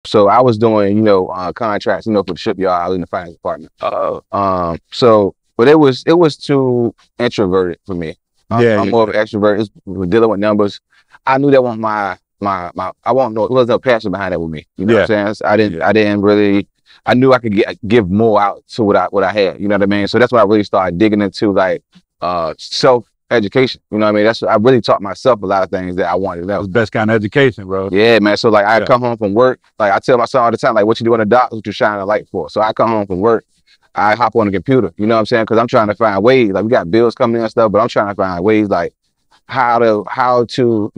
So I was doing, contracts, for the shipyard. I was in the finance department. Oh, But it was too introverted for me. yeah, I'm more of an extrovert. We're dealing with numbers. I knew that wasn't my. I won't know. It wasn't no passion behind that with me. You know what I'm saying? So I didn't really. I knew I could give more out to what I had. You know what I mean? So that's when I really started digging into like self education. You know what I mean? I really taught myself a lot of things that I wanted to know. That's the best kind of education, bro. Yeah, man. So like I come home from work, like I tell my son all the time, like what you do in the dock, what you shining a light for. So I come home from work, I hop on the computer, you know what I'm saying? Because I'm trying to find ways, like we got bills coming in and stuff, but I'm trying to find ways like how to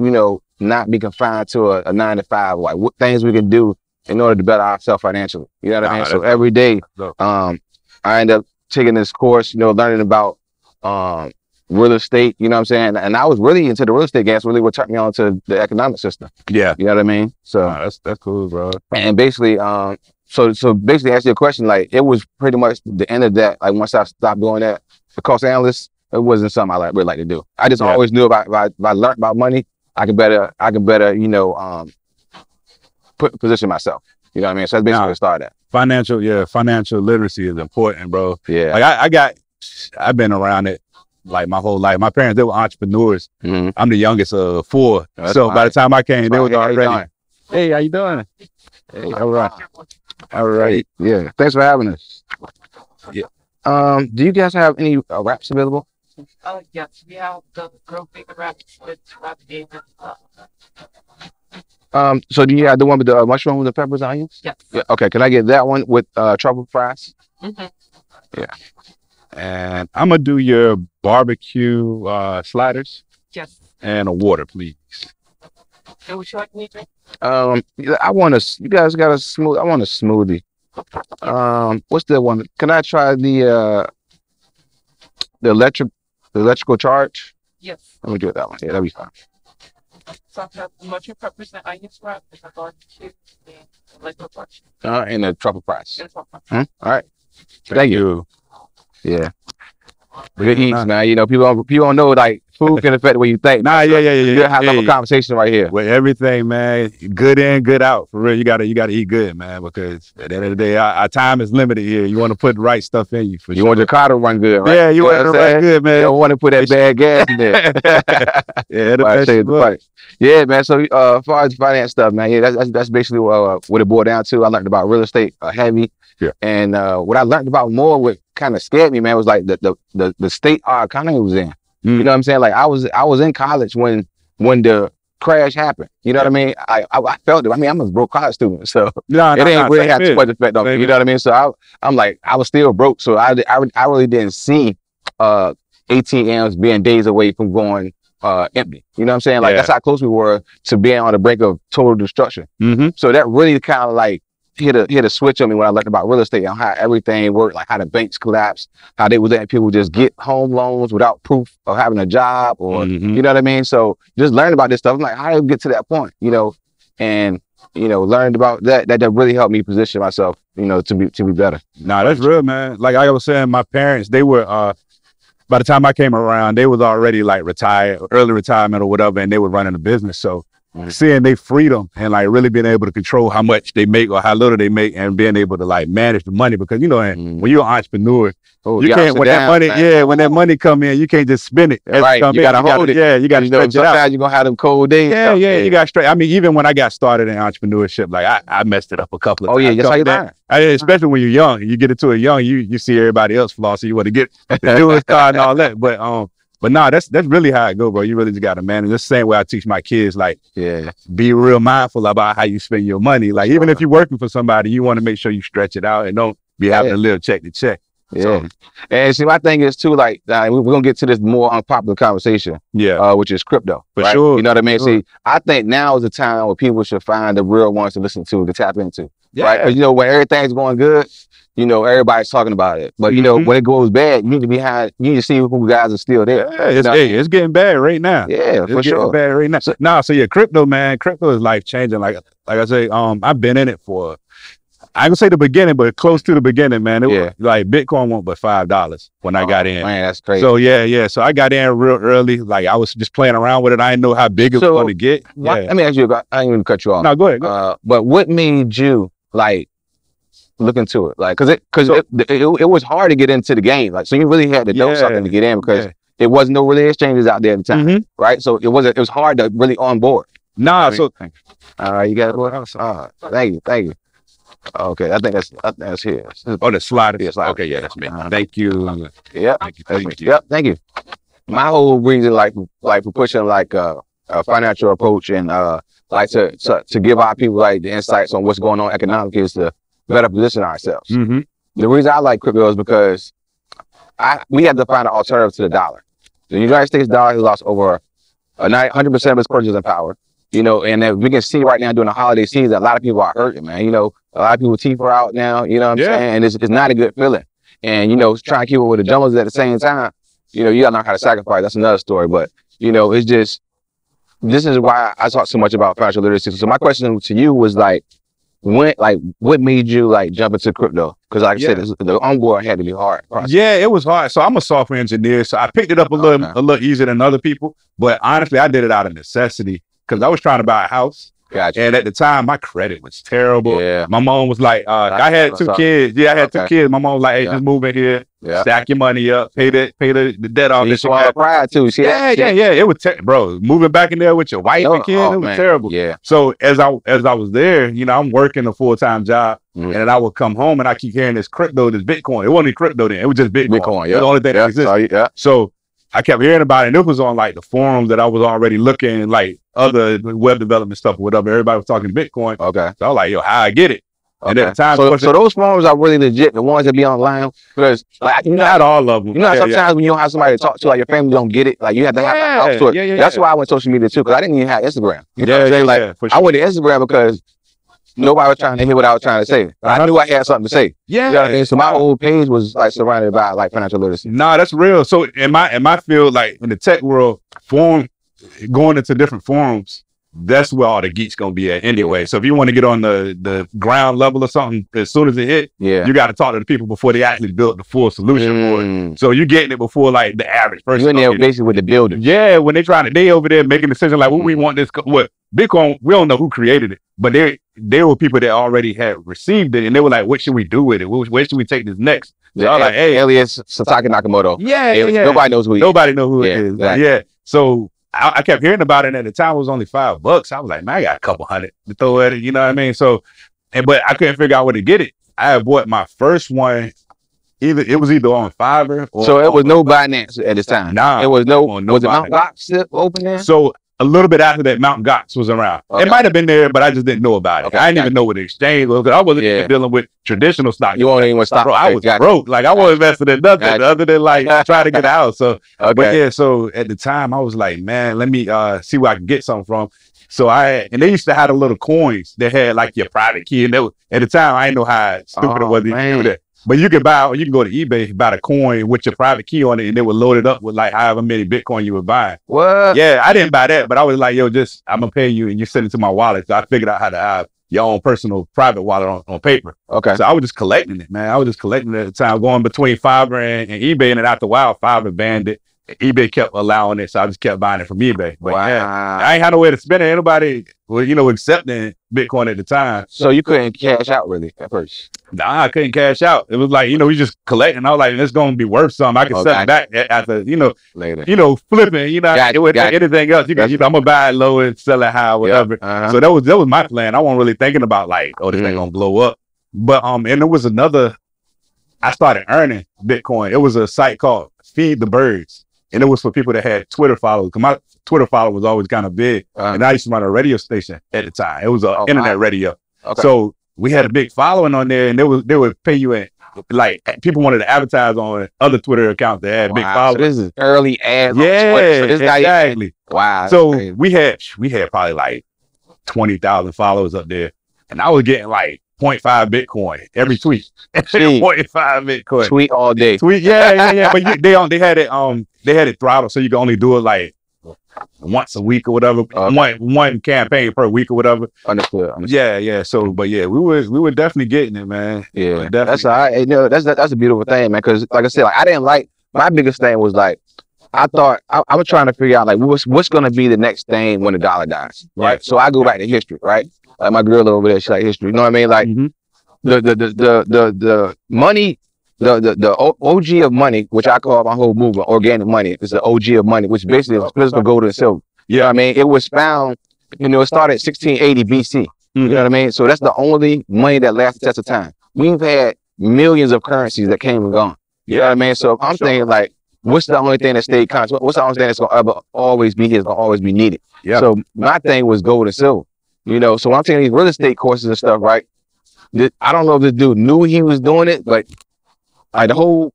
not be confined to a 9 to 5, like what things we can do in order to better ourselves financially. You know what I mean? So every day, I end up taking this course, learning about real estate, you know what I'm saying? And I was really into the real estate game. That's really what turned me on to the economic system. Yeah. You know what I mean? So that's cool, bro. And basically, so basically answer your question, like it was pretty much the end of that. Like once I stopped doing that, the cost analyst, it wasn't something I really like to do. I just always knew if I learned about money, I could better, position myself. You know what I mean? So that's basically what it started at. Financial literacy is important, bro. Yeah. Like I've been around it like my whole life. My parents, they were entrepreneurs. Mm-hmm. I'm the youngest of 4. So by the time I came, they was already. Hey, how you doing? Hey, all right. All right. Yeah. Thanks for having us. Yeah. Do you guys have any wraps available? Yes, we have the grilled bacon wraps with wrap game. So do you have the one with the mushroom with the peppers and onions? Yes. Yeah. Okay. Can I get that one with truffle fries? Mm-hmm. Yeah. And I'm gonna do your barbecue sliders. Yes. And a water, please. So would you like me to? I want you guys got a smoothie. I want a smoothie. What's the one? Can I try the electrical charge? Yes. Let me do that one. Yeah, that'll be fine. So I have the mushroom peppers and onions wrap with a barbecue and electrical charge. And the truffle fries. All right. Thank you. Yeah. Good eats, Nah. man. People don't know like food can affect the way you think. Nah, yeah. You have a conversation right here. With everything, man. Good in, good out. For real, you gotta eat good, man. Because at the end of the day, our time is limited here. You want to put the right stuff in you. For you want your car to run good, right? Yeah, you want it to run good, man. You don't want to put that bad gas in there. Yeah, man. So as far as finance stuff, man, yeah, that's basically what it boiled down to. I learned about real estate heavy. Yeah. And what I learned about more, what kind of scared me, man, was like the state our economy was in. You know what I'm saying? Like I was in college when the crash happened. You know what I mean? I felt it. I mean, I'm a broke college student, so it ain't really had too much effect on me. You know what I mean? So I'm like, I was still broke, so I really didn't see ATMs being days away from going empty. You know what I'm saying? Like that's how close we were to being on the brink of total destruction. Mm-hmm. So that really kind of like hit a switch on me when I learned about real estate and how everything worked, like how the banks collapsed, how they was letting people just get home loans without proof of having a job, or you know what I mean? So just learning about this stuff, I'm like, how did we get to that point? And learned about that really helped me position myself, to be better. Nah, that's real, man. Like I was saying, my parents, they were by the time I came around, they was already like retired, early retirement or whatever, and they were running a business. So seeing their freedom and like really being able to control how much they make or how little they make, and being able to like manage the money, because when you're an entrepreneur, you can't when that money come in, you can't just spend it. Right, you gotta hold it. Yeah, you gotta stretch it out. Sometimes you're gonna have them cold days. Yeah, you gotta stretch. I mean, even when I got started in entrepreneurship, like I messed it up a couple of times. Oh yeah, that's how you learn. Especially when you're young, you get into it young, you see everybody else flaw, so you want to get the newest car and all that. But nah, that's really how it go, bro. You really just gotta manage. That's the same way I teach my kids, like, be real mindful about how you spend your money. Like, even if you're working for somebody, you want to make sure you stretch it out and don't be having to live check to check. Yeah. So, and see, my thing is too, like, we're gonna get to this more unpopular conversation. Yeah. Which is crypto. For sure. You know what I mean? Sure. See, I think now is the time where people should find the real ones to listen to tap into. Yeah. Right? Because when everything's going good, everybody's talking about it. But when it goes bad, you need to see who guys are still there. Yeah, it's getting bad right now. Yeah, for sure. Bad right now. So yeah, crypto, man. Crypto is life changing. Like I say, I've been in it for I ain't gonna say the beginning, but close to the beginning, man. It Yeah. was, like Bitcoin went but $5 when I got in. Man, that's crazy. So yeah. So I got in real early. Like I was just playing around with it. I didn't know how big it was going to get. Yeah. Let me ask you about, I ain't even cut you off. No, go ahead. But what made you like look into it? Like, cause it was hard to get into the game. Like, so you really had to know something to get in because there wasn't no really exchanges out there at the time, right? So it was hard to really on board. Nah, you got it. Thank you. Okay, I think that's here. Oh, the slide. Yeah, slide. Okay, yeah, that's me. Thank you. Yep. Thank you. My whole reason, like for pushing like a financial approach and like to give our people like the insights on what's going on economically is to better position ourselves. The reason I like crypto is because we had to find an alternative to the dollar. The United States dollar has lost over 100% of its purchasing power. You know, and we can see right now during the holiday season, a lot of people are hurting, man. You know, a lot of people's teeth are out now, you know what I'm saying? And it's not a good feeling. And, you know, trying to keep up with the Joneses at the same time, you know, you gotta learn how to sacrifice. That's another story. But, you know, it's just, this is why I talk so much about financial literacy. So my question to you was like, what made you like jump into crypto? Because like I said, the onboard had to be hard. Yeah, it was hard. So I'm a software engineer. So I picked it up a little easier than other people. But honestly, I did it out of necessity. Because I was trying to buy a house. Gotcha. And at the time, my credit was terrible. Yeah. My mom was like, I had 2 kids. Yeah, I had 2 kids. My mom was like, hey, just move in here, stack your money up, pay the debt off. You swallowed pride too. See that? Yeah. It was, bro, moving back in there with your wife and kids, it was terrible. Yeah. So as I was there, you know, I'm working a full-time job, and then I would come home and I keep hearing this crypto, this Bitcoin. It wasn't even crypto then. It was just Bitcoin. It was the only thing that existed. So I kept hearing about it, and it was on like the forums that I was already looking, like other web development stuff or whatever. Everybody was talking Bitcoin. Okay. So I was like, yo, how I get it? And at the time, so those forums are really legit, the ones that be online, because like not all of them. You know, sometimes when you don't have somebody to talk to, like your family don't get it, like you have to have to talk to it. That's why I went social media too, because I didn't even have Instagram. You know what I'm saying? Like I went to Instagram because nobody was trying to hear what I was trying to say. I knew I had something to say. Yeah. You know what I mean? So my whole page was like surrounded by like financial literacy. Nah, that's real. So in my field, like in the tech world, going into different forums, that's where all the geeks gonna be at anyway. So if you want to get on the ground level or something, as soon as it hit, you got to talk to the people before they actually built the full solution for it. So you're getting it before like the average person. You're in there basically with the builders. Yeah, when they over there making decisions like what we want this, what Bitcoin, we don't know who created it, but there were people that already had received it, and they were like, what should we do with it? Where should we take this next? So I was like, hey, alias Satoshi Nakamoto. Yeah. Nobody knows who he is. Nobody knows who it is. Exactly. Yeah. So I kept hearing about it, and at the time it was only $5. I was like, man, I got a couple hundred to throw at it, you know what I mean? So, but I couldn't figure out where to get it. I had bought my first one, it was either on Fiverr or... So it was no Binance at this time? Nah. It was was it Mt. Gox still open there? So a little bit after that, Mt. Gox was around. It might have been there, but I just didn't know about it. I didn't even know what the exchange was, because I wasn't even dealing with traditional stock. You won't even stop. Bro, I was broke. Like I wasn't invested in nothing other than like trying to get out. So, but yeah, so at the time I was like, man, let me see where I can get something from. So and they used to have the little coins that had like your private key, and at the time I didn't know how stupid it was to do that. But you can go to eBay, buy the coin with your private key on it, and they would load it up with like however many Bitcoin you would buy. What? Yeah, I didn't buy that, but I was like, yo, I'm gonna pay you, and you send it to my wallet. So I figured out how to have your own personal private wallet on paper. Okay. So I was just collecting it, man. I was just collecting it at the time, going between Fiverr and eBay, and then after a while, Fiverr banned it. eBay kept allowing it, so I just kept buying it from eBay. But yeah, I ain't had no way to spend it. Ain't nobody, accepting Bitcoin at the time. So you couldn't cash out really at first? Nah, I couldn't cash out. It was like, we just collecting. I was like, it's gonna be worth something. I can sell it back after, later. Flipping, anything else. I'm gonna buy it low and sell it high, whatever. So that was my plan. I wasn't really thinking about like, this thing gonna blow up. But and there was another. I started earning Bitcoin. It was a site called Feed the Birds. And it was for people that had Twitter followers. Because my Twitter follower was always kind of big. And I used to run a radio station at the time. It was an internet radio. Okay. So we had a big following on there, and they would pay you in. Like people wanted to advertise on other Twitter accounts that had big followers. So this is early ads. Yeah, so this exactly. Wow. So we had probably like 20,000 followers up there, and I was getting like 0.5 Bitcoin every tweet. 0.5 Bitcoin. Tweet all day. Tweet, yeah. But they had it throttled, so you can only do it like once a week or whatever, one campaign per week or whatever. Understood. Yeah. So, but yeah, we were definitely getting it, man. Yeah, that's all right. You know, that's a beautiful thing, man. Because like I said, like I didn't like my biggest thing was like I thought I was trying to figure out like what's gonna be the next thing when the dollar dies, right? Yeah. So I go back to history, right? Like my girl over there, she like history. You know what I mean? Like the money, the OG of money, which I call my whole movement, organic money, is the OG of money, which basically is physical gold and silver. You know what I mean? It was found, you know, it started 1680 BC. You know what I mean? So that's the only money that lasts the test of time. We've had millions of currencies that came and gone. You know what I mean? So I'm thinking like, what's the only thing that stayed constant? What's the only thing that's gonna ever always be here, is gonna always be needed? Yeah. So my thing was gold and silver. You know, so when I'm taking these real estate courses and stuff, right? I don't know if this dude knew he was doing it, but like the whole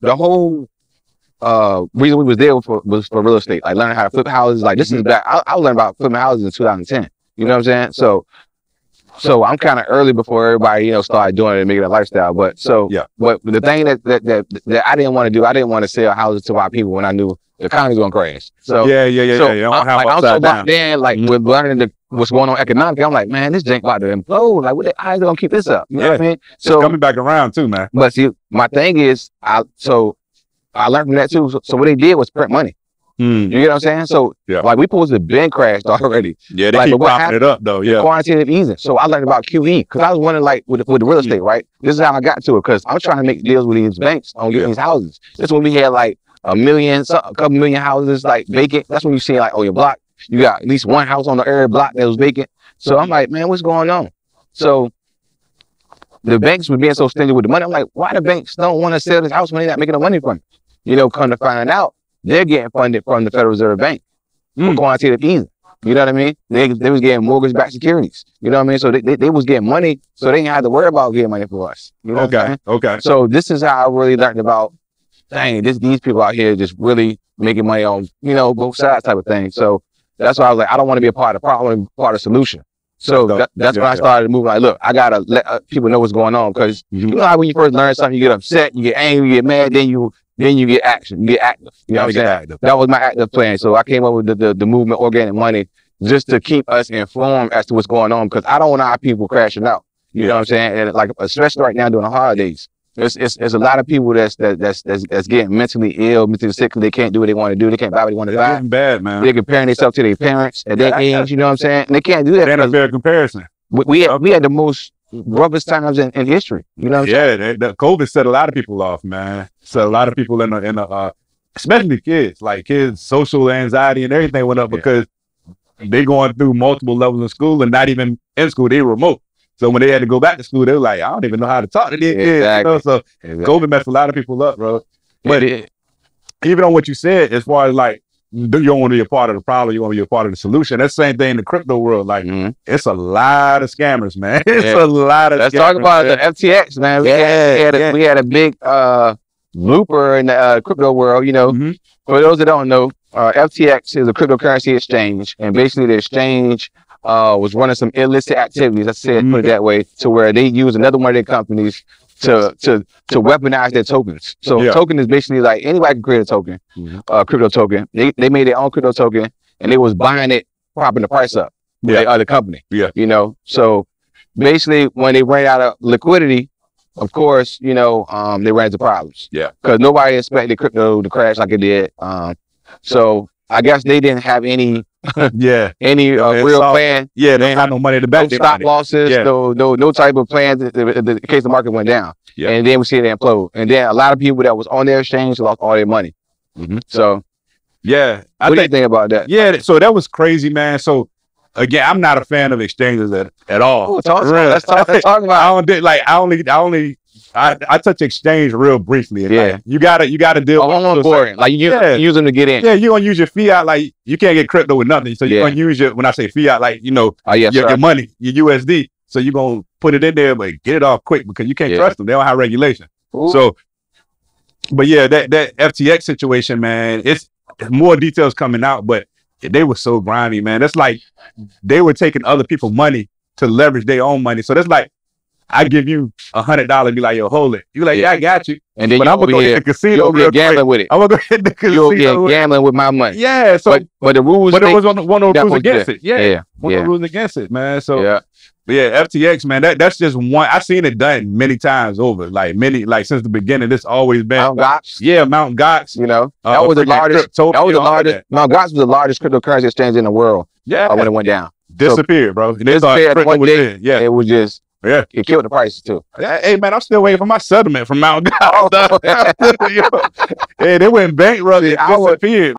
reason we was there was for real estate, like learning how to flip houses. Like this is back. I learned about flipping houses in 2010. You know what I'm saying? So I'm kind of early before everybody, you know, started doing it and making it a lifestyle. But but the thing that I didn't want to do, I didn't want to sell houses to our people when I knew the economy's gonna crash. So So I'm so back then, like with learning what's going on economically, I'm like, man, this jank about to implode. Like, how you gonna keep this up? You know what I mean? So it's coming back around too, man. But see, my thing is, I learned from that too. So what they did was print money. You get what I'm saying? So like we supposed to have been crashed already. Yeah, they keep propping it up though. Yeah, quantitative easing. So I learned about QE because I was wondering like with the real estate, right? This is how I got to it because I'm trying to make deals with these banks on getting these houses. This is when we had like a couple million houses like vacant. That's when you see like on your block, you got at least one house on the area block that was vacant. So I'm like, man, what's going on? So the banks were being so stingy with the money. I'm like, why the banks don't want to sell this house when they're not making no money from it? You know, come to find out, they're getting funded from the Federal Reserve Bank for quantitative easing. You know what I mean? They was getting mortgage-backed securities. You know what I mean? So they was getting money, so they didn't have to worry about getting money for us. You know Okay. So this is how I really learned about, dang, these people out here just really making money on, you know, both sides type of thing. So that's why I was like, I don't want to be a part of the problem, I want to be part of the solution. So that's when I started moving. Like, look, I gotta let people know what's going on because you know how when you first learn something, you get upset, you get angry, you get mad, then you get action, you get active. You know what I'm saying? That was my active plan. So I came up with the movement Organic Money just to keep us informed as to what's going on because I don't want our people crashing out. You know what I'm saying? And like especially right now during the holidays, it's a lot of people that's getting mentally ill, mentally sick because they can't do what they want to do. They can't buy what they want to buy. Getting bad, man. They're comparing themselves to their parents at their age. You know what I'm saying? And they can't do that. Ain't a fair comparison. We had the most roughest times in history. You know what I'm saying? The COVID set a lot of people off, man. Set a lot of people in the especially kids. Like kids, social anxiety and everything went up because they going through multiple levels of school and not even in school. They remote. So when they had to go back to school, they were like, I don't even know how to talk to these kids. You know? So COVID messed a lot of people up, bro. But even on what you said, as far as like, you don't want to be a part of the problem, you want to be a part of the solution. That's the same thing in the crypto world. Like, it's a lot of scammers, man. It's a lot of Let's scammers, talk about man. the FTX, man. We had a big blooper in the crypto world, you know. For those that don't know, FTX is a cryptocurrency exchange, and basically the exchange was running some illicit activities, let's say put it that way, to where they use another one of their companies to weaponize their tokens. So a token is basically like anybody can create a token, crypto token. They made their own crypto token and they was buying it, propping the price up with the other company. You know, so basically when they ran out of liquidity, of course, you know, they ran into problems. Because nobody expected crypto to crash like it did. So I guess they didn't have any real plan. They ain't have no money to back. No stop losses, no type of plans in case the market went down. And then we see it implode. And then a lot of people that was on their exchange lost all their money. So I what do you think about that? So that was crazy, man. So again, I'm not a fan of exchanges at all. Let's talk about I touch exchange real briefly. Like, you gotta deal with boring. Like you use them to get in. Yeah, you're gonna use your fiat. Like you can't get crypto with nothing. So you're gonna use when I say fiat, like you know, your money, your USD. So you're gonna put it in there, but get it off quick because you can't trust them. They don't have regulation. So, but yeah, that FTX situation, man, it's more details coming out, but they were so grimy, man. That's like they were taking other people's money to leverage their own money. So that's like I give you $100, be like, yo, hold it. You like, yeah, I got you. And then but you I'm gonna go hit the casino real gambling quick. with it. I'm gonna go hit the casino. You'll get gambling with my money. Yeah. So, but the rules. But there was one of the rules against it. Yeah. One of the rules against it, man. So yeah. Yeah, FTX, man, that's just one. I've seen it done many times over, like since the beginning. It's always been Mount Gox. Yeah, Mount Gox. You know, that was the largest. Mount Gox was the largest cryptocurrency exchange in the world. Yeah, when it went down, disappeared, bro. Disappeared one day. Yeah, it was just. Yeah, it killed the prices too. Hey man, I'm still waiting for my settlement from Mount Gox. Hey, they went bankrupt. It disappeared.